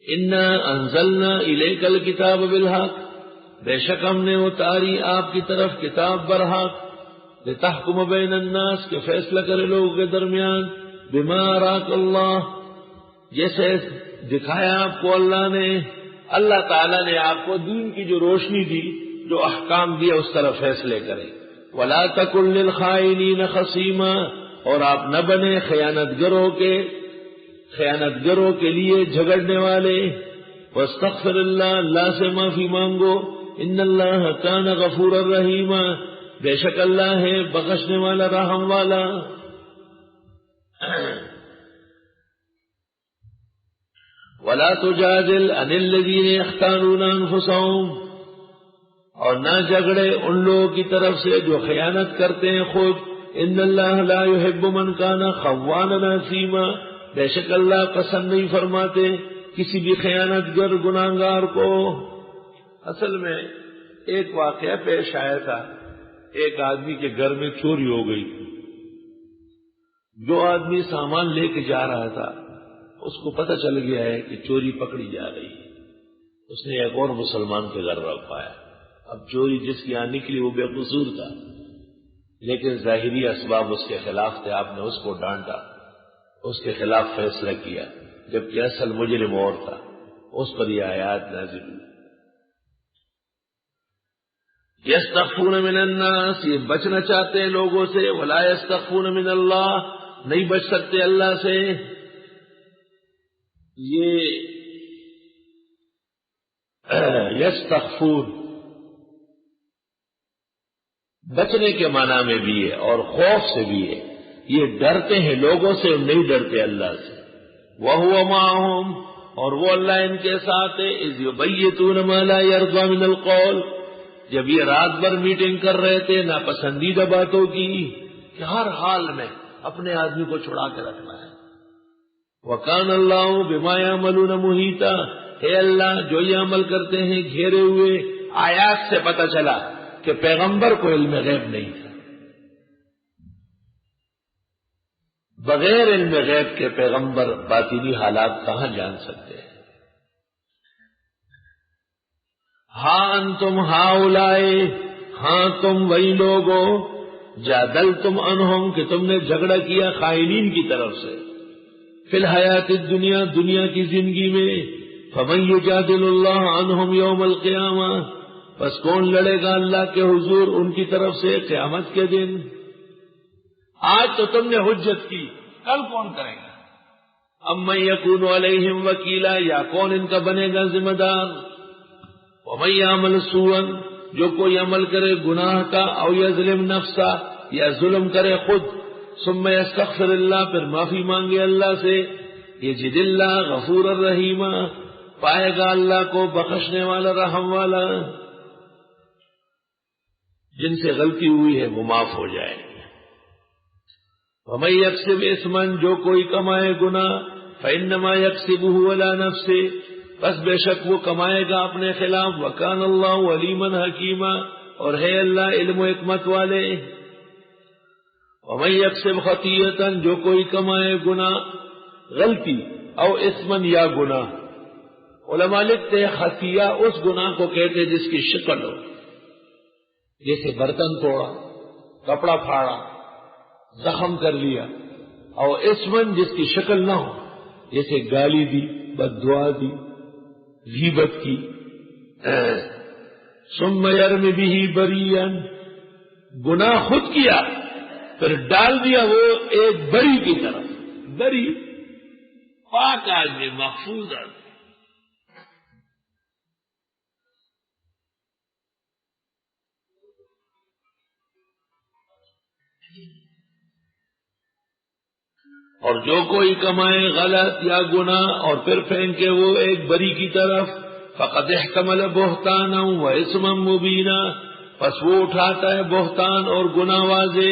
انا انزلنا الیک الکتاب بالحق، بے شک ہم نے اتاری آپ کی طرف کتاب برحق، لتحکم بین الناس، کہ فیصلہ کرے لوگوں کے درمیان، بما اراک اللہ، جیسے دکھایا آپ کو اللہ نے، اللہ تعالیٰ نے آپ کو دین کی جو روشنی دی، جو احکام دیا، اس طرح فیصلے کریں۔ ولا تکن للخائنین خصیما، اور آپ نہ بنے خیانت گروں کے لیے جھگڑنے والے۔ واستغفر اللہ، اللہ سے معافی مانگو، ان اللہ کان غفورا رحیما، بے شک اللہ ہے بخشنے والا رحم والا۔ ولا تجادل عن الذین یختانون انفسهم، اور نہ جھگڑے ان لوگوں کی طرف سے جو خیانت کرتے ہیں خود، ان اللہ لا يحب من کان خوانا اثیما، بے شک اللہ پسند نہیں فرماتے کسی بھی خیانت گر گناہگار کو۔ اصل میں ایک واقعہ پیش آیا تھا، ایک آدمی کے گھر میں چوری ہو گئی، جو آدمی سامان لے کے جا رہا تھا اس کو پتہ چل گیا ہے کہ چوری پکڑی جا رہی ہے، اس نے ایک اور مسلمان کے گھر رکھ پایا۔ اب چوری جس کی یہاں نکلی وہ بے قصور تھا، لیکن ظاہری اسباب اس کے خلاف تھے، آپ نے اس کو ڈانٹا، اس کے خلاف فیصلہ کیا، جبکہ اصل مجرم اور تھا، اس پر یہ آیات نازل ہوئی۔ یستخفون من الناس، یہ بچنا چاہتے ہیں لوگوں سے، ولا یستخفون من اللہ، نہیں بچ سکتے اللہ سے۔ یہ یستخفون بچنے کے معنی میں بھی ہے اور خوف سے بھی ہے، یہ ڈرتے ہیں لوگوں سے اور نہیں ڈرتے اللہ سے۔ وَهُوَ مَعَهُمْ، اور وہ اللہ ان کے ساتھ ہے، اذ یبیتون ما لا یرضی من القول، جب یہ رات بھر میٹنگ کر رہے تھے ناپسندیدہ باتوں کی، کہ ہر حال میں اپنے آدمی کو چھڑا کے رکھنا ہے۔ وَكَانَ اللَّهُ بِمَا يَعْمَلُونَ مُحِيطًا، ہے اللہ جو یہ عمل کرتے ہیں گھیرے ہوئے۔ آیات سے پتہ چلا کہ پیغمبر کو علم غیب نہیں تھا، بغیر علم غیب کے پیغمبر باطنی حالات کہاں جان سکتے ہیں۔ ہاں انتم ہاؤلائے، ہاں تم وہی لوگو، جادلتم عنہم، کہ تم نے جھگڑا کیا خائنین کی طرف سے، فی الحیات الدنیا، دنیا کی زندگی میں، فمن یجادل اللہ عنہم یوم القیامہ، بس کون لڑے گا اللہ کے حضور ان کی طرف سے قیامت کے دن۔ آج تو تم نے حجت کی، کل کون کرے گا؟ امن یکون علیہم وکیلا، یا کون ان کا بنے گا ذمہ دار؟ ومن یعمل سوءا، جو کوئی عمل کرے گناہ کا، او یظلم نفسا، یا ظلم کرے خود، ثم یستغفر اللہ، پھر معافی مانگے اللہ سے، یجد اللہ غفور الرحیم، پائے گا اللہ کو بخشنے والا رحم والا۔ جن سے غلطی ہوئی ہے وہ معاف ہو جائے گی۔ وَمَن يَكْسِبْ إِثْمًا، جو کوئی کمائے گناہ، فَإِنَّمَا يَكْسِبُهُ عَلَى نَفْسِهِ، بس بے شک وہ کمائے گا اپنے خلاف۔ وَكَانَ اللَّهُ عَلِيمًا حَكِيمًا، اور ہے اللہ علم و حکمت والے۔ وَمَن يَكْسِبْ خَطِيئَةً، جو کوئی کمائے گناہ، غلطی، او اثمن یا گناہ، علماء لکھتے ہیں خطیہ اس گناہ کو کہتے جس کی شکل ہو، جیسے برتن توڑا، کپڑا پھاڑا، زخم کر لیا، اور اثمن جس کی شکل نہ ہو، جیسے گالی دی، بد دعا دی، غیبت کی۔ ثم یرمی بہ بریئا، گناہ خود کیا پھر ڈال دیا وہ ایک بری کی طرف، بری پاک آدمی، محفوظ آدمی۔ اور جو کوئی کمائے غلط یا گناہ اور پھر پھینکے وہ ایک بری کی طرف، فقد احتمل بہتانا و اسما مبینا، پس وہ اٹھاتا ہے بہتان اور گناہ واضح۔